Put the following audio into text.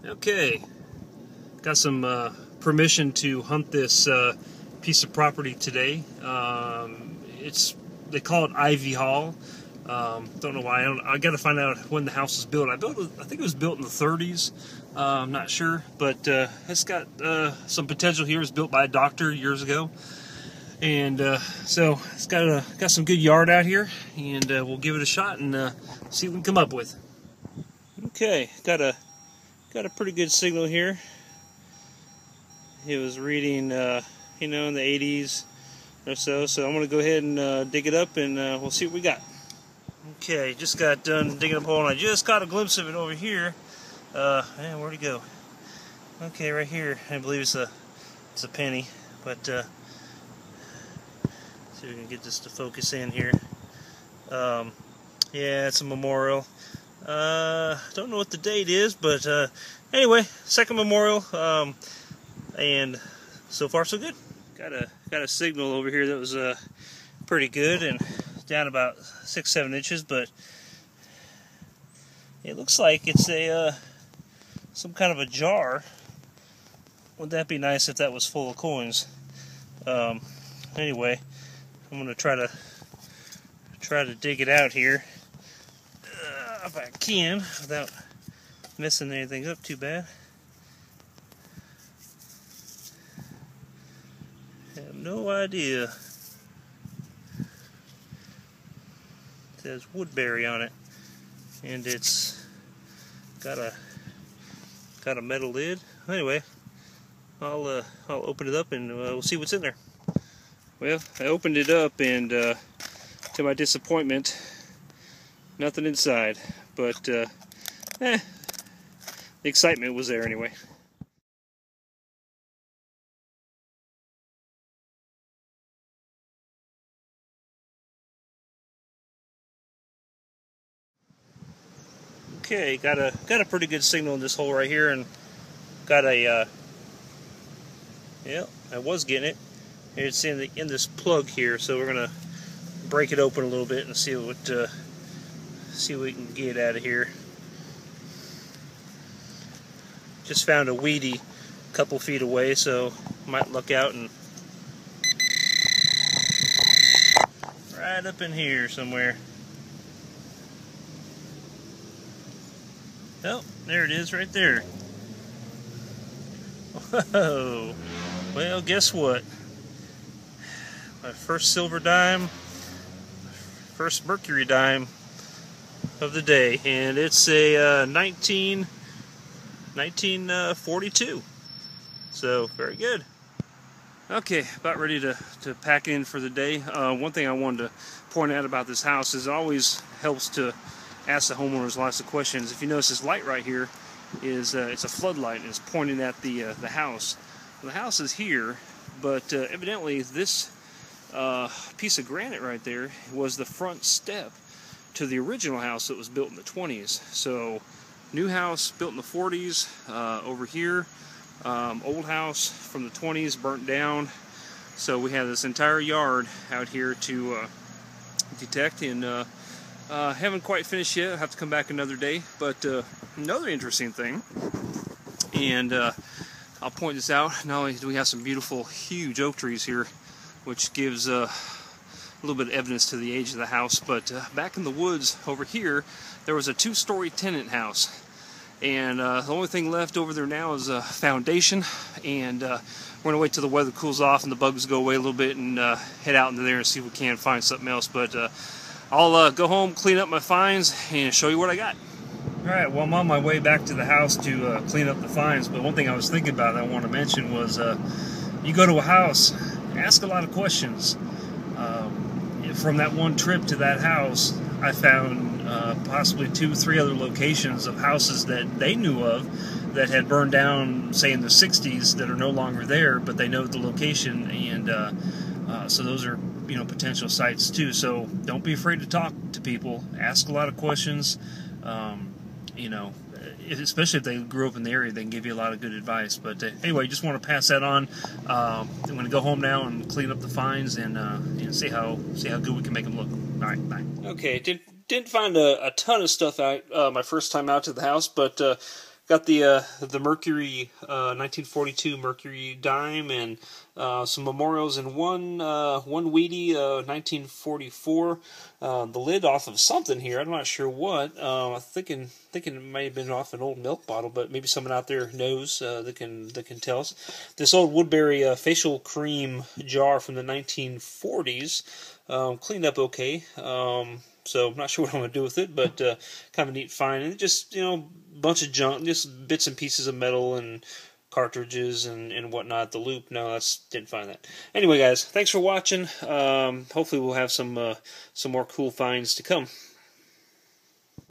Okay, got some permission to hunt this piece of property today. They call it Ivy Hall. Don't know why. I got to find out when the house was built. I think it was built in the 30s. I'm not sure, but it's got some potential here. It was built by a doctor years ago, and so it's got some good yard out here, and we'll give it a shot and see what we can come up with. Okay, got a pretty good signal here. It was reading, in the 80s or so. So I'm going to go ahead and dig it up, and we'll see what we got. Okay, just got done digging up a hole, and I just caught a glimpse of it over here. Man, where'd it go? Okay, right here. I believe it's a penny, but see if we can get this to focus in here. Yeah, it's a memorial. Don't know what the date is, but anyway, second memorial, and so far so good. Got a signal over here that was pretty good, and down about 6-7 inches, but it looks like it's some kind of a jar. Wouldn't that be nice if that was full of coins? Anyway, I'm gonna try to dig it out here. If I can, without messing anything up too bad. I have no idea. It says Woodbury on it, and it's got a metal lid. Anyway, I'll open it up and we'll see what's in there. Well, I opened it up, and to my disappointment, nothing inside, but the excitement was there anyway. Okay, got a pretty good signal in this hole right here, and got a yeah, I was getting it. It's in this plug here, so we're gonna break it open a little bit and see what we can get out of here. Just found a weedy a couple feet away, so might look out and right up in here somewhere. Oh, there it is right there. Whoa. Well, guess what? My first silver dime, first mercury dime of the day, and it's a 1942. So very good. Okay, about ready to pack in for the day. One thing I wanted to point out about this house is it always helps to ask the homeowners lots of questions. If you notice, this light right here is it's a floodlight, and it's pointing at the house. Well, the house is here, but evidently this piece of granite right there was the front step to the original house that was built in the 20s. So, new house built in the 40s. Over here, old house from the 20s, burnt down. So we have this entire yard out here to detect, and haven't quite finished yet. I'll have to come back another day. But another interesting thing, and I'll point this out, not only do we have some beautiful, huge oak trees here, which gives a little bit of evidence to the age of the house, but back in the woods over here, there was a 2-story tenant house, and the only thing left over there now is a foundation, and we're going to wait till the weather cools off and the bugs go away a little bit, and head out into there and see if we can find something else. But I'll go home, clean up my finds, and show you what I got. Alright, well, I'm on my way back to the house to clean up the finds, but one thing I was thinking about that I want to mention was you go to a house, ask a lot of questions. From that one trip to that house, I found possibly 2-3 other locations of houses that they knew of that had burned down, say in the 60s, that are no longer there, but they know the location, and so those are potential sites too. So don't be afraid to talk to people. Ask a lot of questions. Especially if they grew up in the area, they can give you a lot of good advice. But anyway, just want to pass that on. I'm going to go home now and clean up the finds and see how good we can make them look. All right, bye. Okay, didn't find a ton of stuff out my first time out to the house, but Got the Mercury 1942 Mercury dime, and some memorials, and one Wheatie 1944. The lid off of something here. I'm not sure what. I'm thinking it might have been off an old milk bottle, but maybe someone out there knows that can tell us. This old Woodbury facial cream jar from the 1940s, cleaned up okay. So I'm not sure what I'm going to do with it, but kind of a neat find. And just, a bunch of junk, just bits and pieces of metal and cartridges and whatnot. The loop, no, didn't find that. Anyway, guys, thanks for watching. Hopefully we'll have some more cool finds to come.